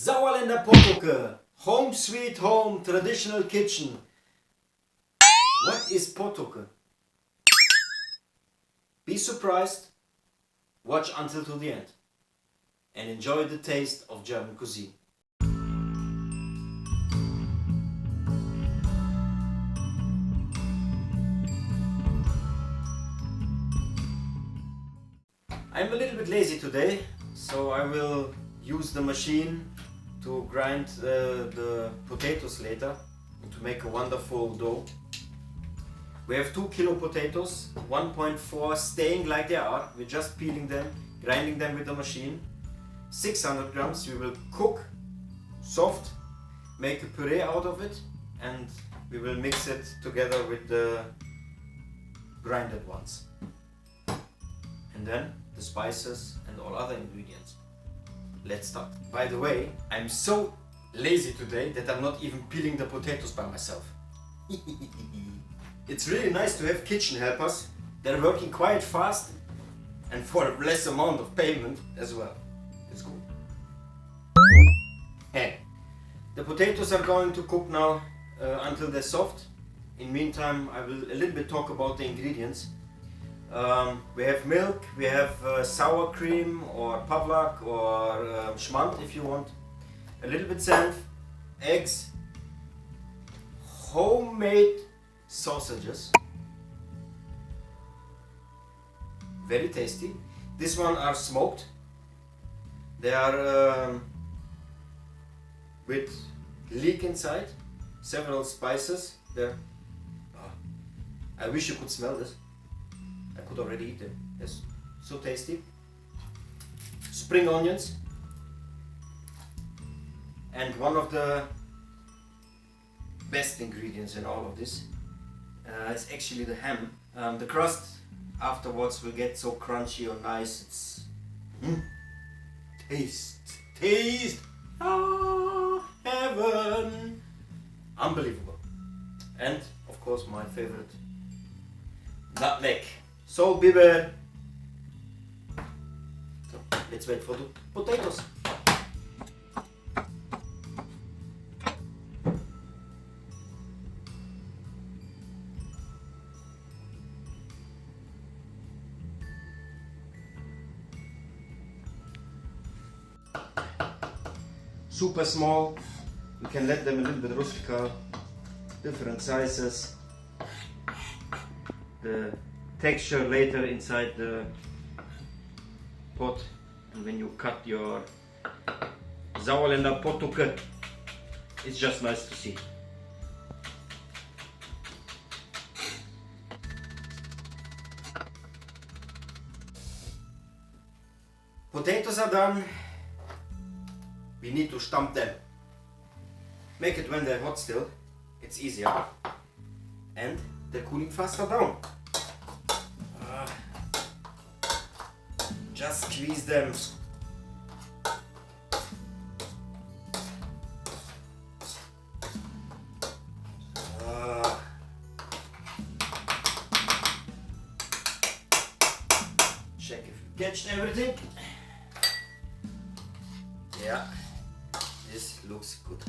Sauerländer Pothuchke, home sweet home, traditional kitchen. What is Pothuchke? Be surprised, watch until to the end, and enjoy the taste of German cuisine. I'm a little bit lazy today, so I will use the machine to grind the potatoes later and to make a wonderful dough. We have 2 kilo potatoes, 1.4 staying like they are. We're just peeling them, grinding them with the machine. 600 grams we will cook soft, make a puree out of it, and we will mix it together with the grinded ones. And then the spices and all other ingredients. Let's start. By the way, I'm so lazy today that I'm not even peeling the potatoes by myself. It's really nice to have kitchen helpers that are working quite fast and for a less amount of payment as well. It's cool. Hey, the potatoes are going to cook now until they're soft. In meantime, I will a little bit talk about the ingredients. We have milk, we have sour cream or pavlak or schmand if you want, a little bit sand, eggs, homemade sausages, very tasty. This one are smoked, they are with leek inside, several spices there. Oh, I wish you could smell this. I could already eat them. Yes, so tasty. Spring onions, and one of the best ingredients in all of this is actually the ham. The crust afterwards will get so crunchy or nice. It's taste, heaven, unbelievable. And of course my favorite, nutmeg. Salt, pepper. So let's wait for the potatoes. Super small. You can let them a little bit rustical. Different sizes. The texture later inside the pot, and when you cut your Sauerländer Pothuchke, it's just nice to see. Potatoes are done. We need to stamp them. Make it when they're hot still, it's easier, and they're cooling faster down. Just squeeze them. Check if you catch everything. Yeah, this looks good.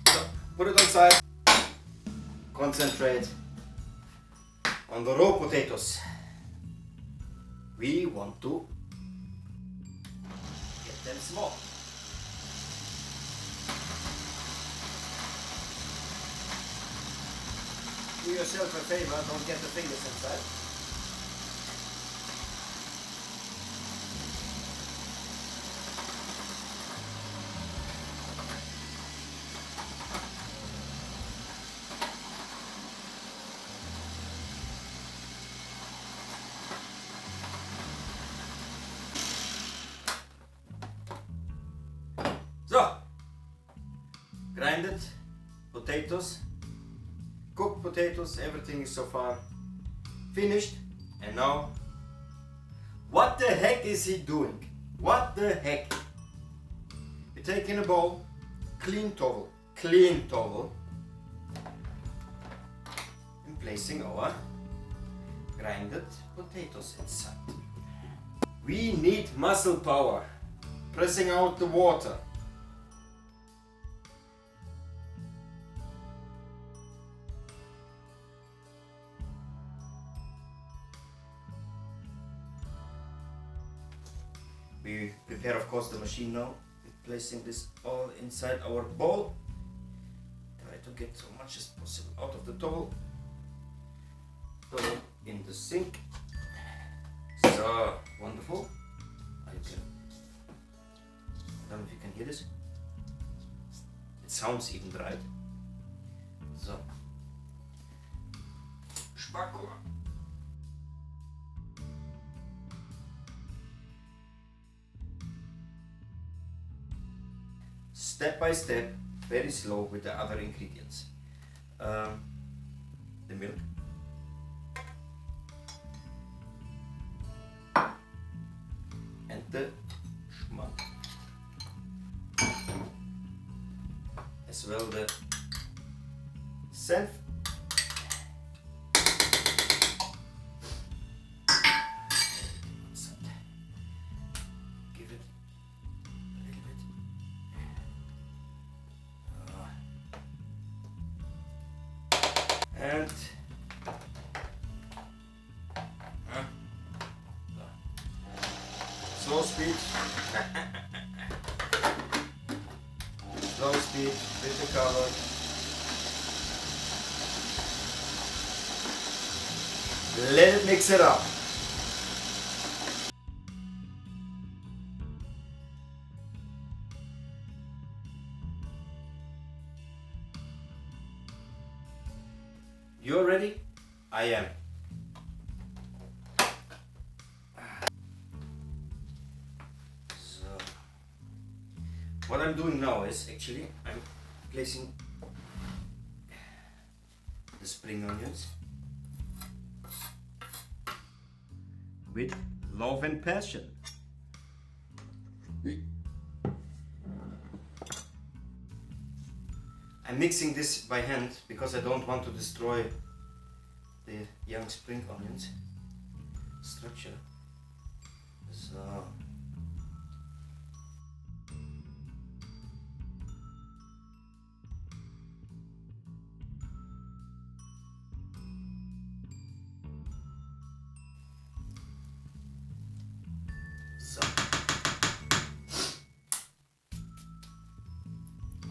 So, put it on side. Concentrate on the raw potatoes. We want to get them small. Do yourself a favor, don't get the fingers inside. So, grinded potatoes, cooked potatoes, everything is so far finished. And now, what the heck is he doing? What the heck? We're taking a bowl, clean towel, and placing our grinded potatoes inside. We need muscle power. Pressing out the water. We prepare, of course, the machine now. We're placing this all inside our bowl. Try to get so much as possible out of the towel. Throw it in the sink. So wonderful. I don't know if you can hear this. It sounds even right. So. Spacko. Step by step, very slow with the other ingredients. The milk. And the schmack. As well the senf. Give it a little bit. And slow speed. Slow speed with the cover. Let it mix it up. You're ready? I am. So, what I'm doing now is actually I'm placing the spring onions with love and passion. I'm mixing this by hand because I don't want to destroy the young spring onions structure. So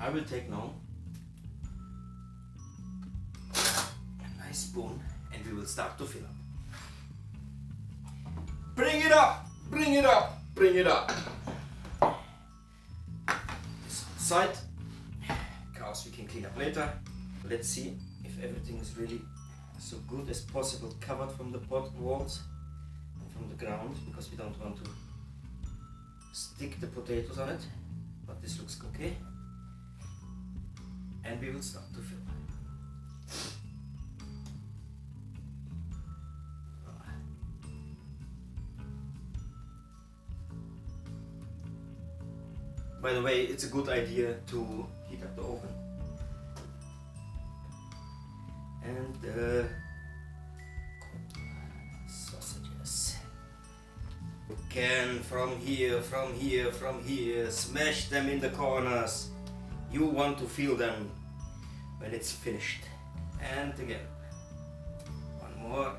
I will take now a nice spoon and we will start to fill up. Bring it up! Bring it up! Bring it up! This side, cows we can clean up later. Let's see if everything is really so good as possible covered from the pot walls and from the ground, because we don't want to stick the potatoes on it, but this looks okay. And we will start to fill. By the way, it's a good idea to heat up the oven. And the sausages. You can from here, smash them in the corners. You want to feel them when it's finished. And again, one more.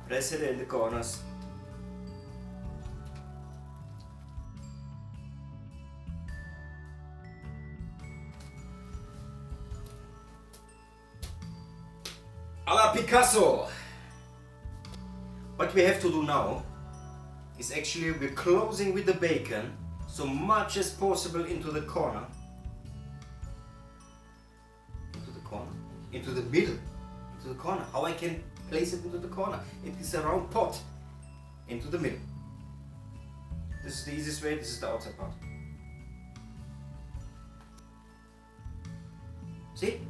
Press it in the corners. A la Picasso! What we have to do now is actually we're closing with the bacon so much as possible into the corner, into the middle, into the corner. How I can place it into the corner? It is a round pot, into the middle. This is the easiest way. This is the outside part. See?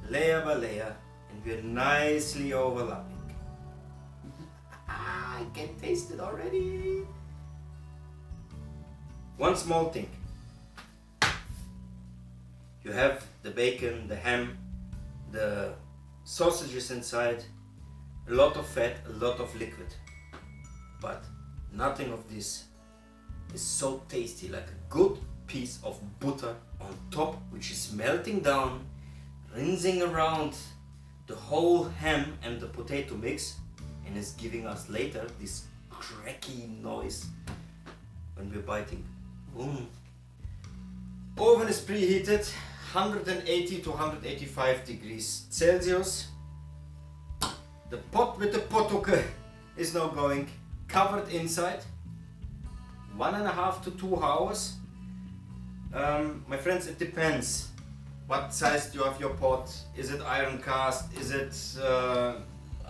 Layer by layer, and we're nicely overlapping. I can taste it already. One small thing. You have the bacon, the ham, the sausages inside, a lot of fat, a lot of liquid. But nothing of this is so tasty like a good piece of butter on top, which is melting down, rinsing around the whole ham and the potato mix, and it's giving us later this cracky noise when we're biting. Oven is preheated 180 to 185 degrees Celsius. The pot with the Pothuchke is now going covered inside 1.5 to 2 hours. My friends, it depends what size you have your pot. Is it iron cast? Is it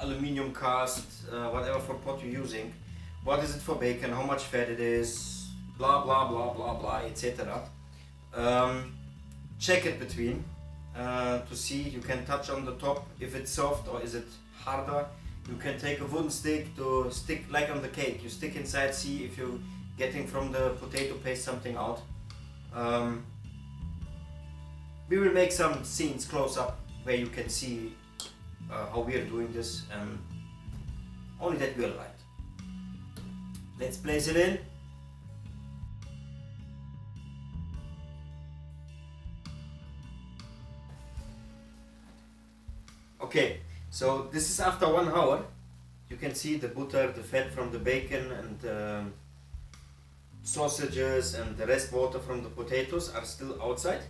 aluminium cast? Whatever for pot you're using. What is it for bacon? How much fat it is? Blah blah blah blah blah, etc. Check it between to see. You can touch on the top if it's soft or is it harder. You can take a wooden stick to stick like on the cake. You stick inside, see if you're getting from the potato paste something out. We will make some scenes close up where you can see how we are doing this, and only that will light. Let's place it in. Okay, so this is after 1 hour. You can see the butter, the fat from the bacon and sausages and the rest water from the potatoes are still outside.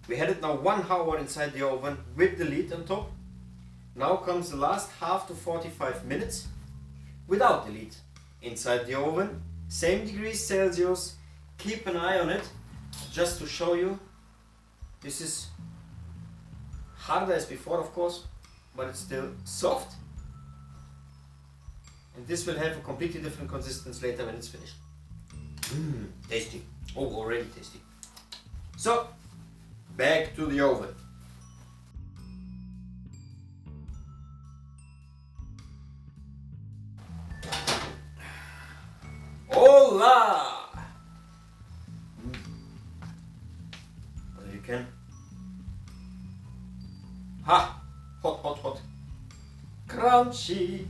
We had it now 1 hour inside the oven with the lid on top. Now comes the last half to 45 minutes without the lid inside the oven. Same degrees Celsius. Keep an eye on it just to show you. This is harder as before, of course, but it's still soft. And this will have a completely different consistency later when it's finished. Tasty. Oh, already tasty. So, back to the oven. Hola! Whatever you can. Ha! Hot, hot, hot. Crunchy!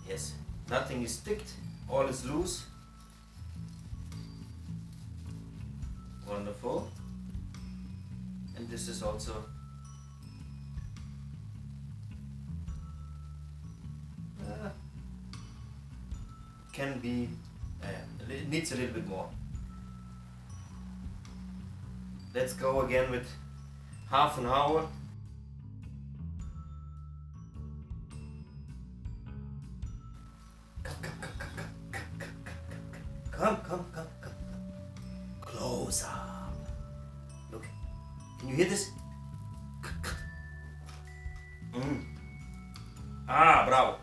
Yes, nothing is sticked, all is loose. Wonderful. And this is also can be it needs a little bit more. Let's go again with half an hour. Come. Close up. Look. Can you hear this? Ah, bravo.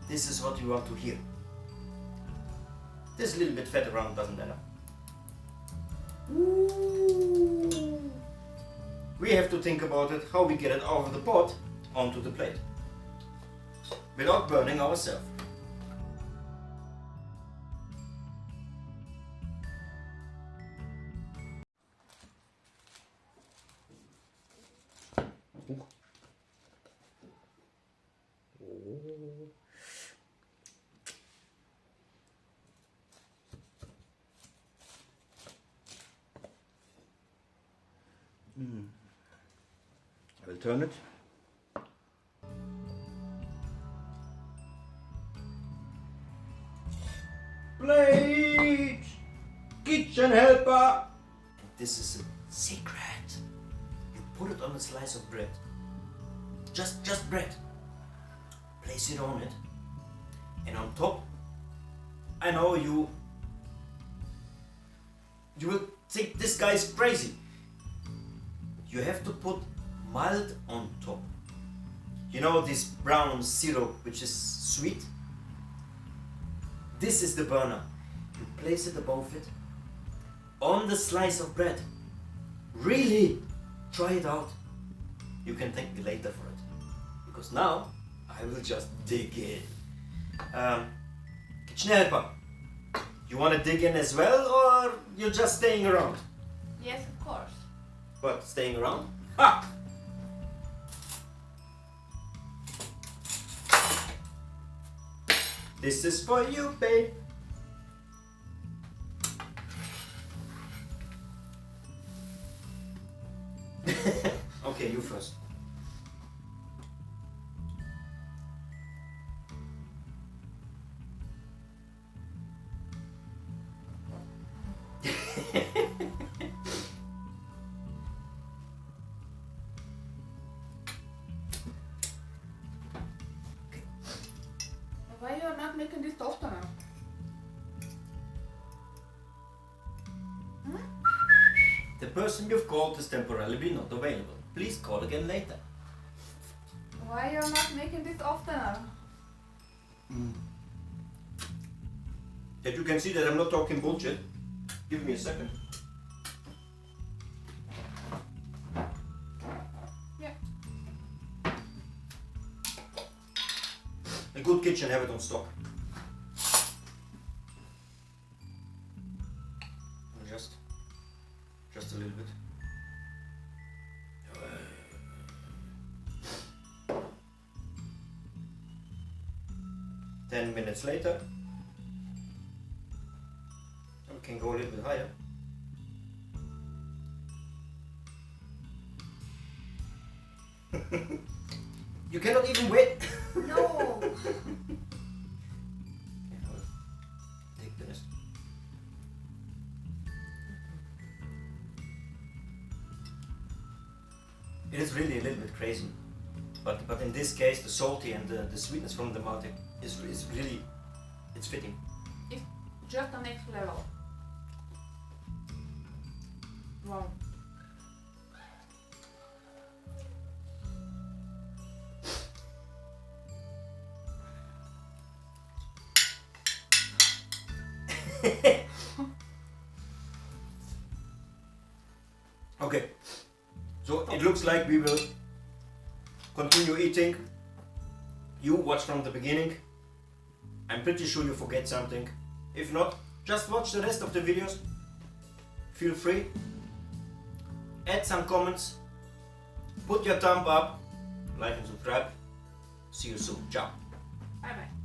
This is what you want to hear. This little bit fat around doesn't matter. Ooh. We have to think about it, how we get it out of the pot onto the plate without burning ourselves. I will turn it. Plate! Kitchen helper! This is a secret. You put it on a slice of bread. Just bread. Place it on it. And on top, I know you will think this guy is crazy. You have to put malt on top. You know this brown syrup which is sweet? This is the burner. You place it above it on the slice of bread. Really, try it out. You can thank me later for it, because now I will just dig in. Kitchen helper, you want to dig in as well, or you're just staying around? Yes, of course. What, staying around? Ha! This is for you, babe. Okay, you first. Why you're not making this oftener? The person you've called is temporarily not available. Please call again later. Why you're not making this oftener? That you can see that I'm not talking bullshit. Give me a second. Yeah. A good kitchen have it on stock. Just a little bit. 10 minutes later. We can go a little bit higher. You cannot even wait. No. Take the rest. It is really a little bit crazy, but in this case the salty and the sweetness from the malt is really, it's fitting. It's just the next level. Wow. Okay, so it looks like we will continue eating. You watch from the beginning. I'm pretty sure you forget something. If not, just watch the rest of the videos. Feel free. Add some comments. Put your thumb up. Like and subscribe. See you soon. Ciao. Bye bye.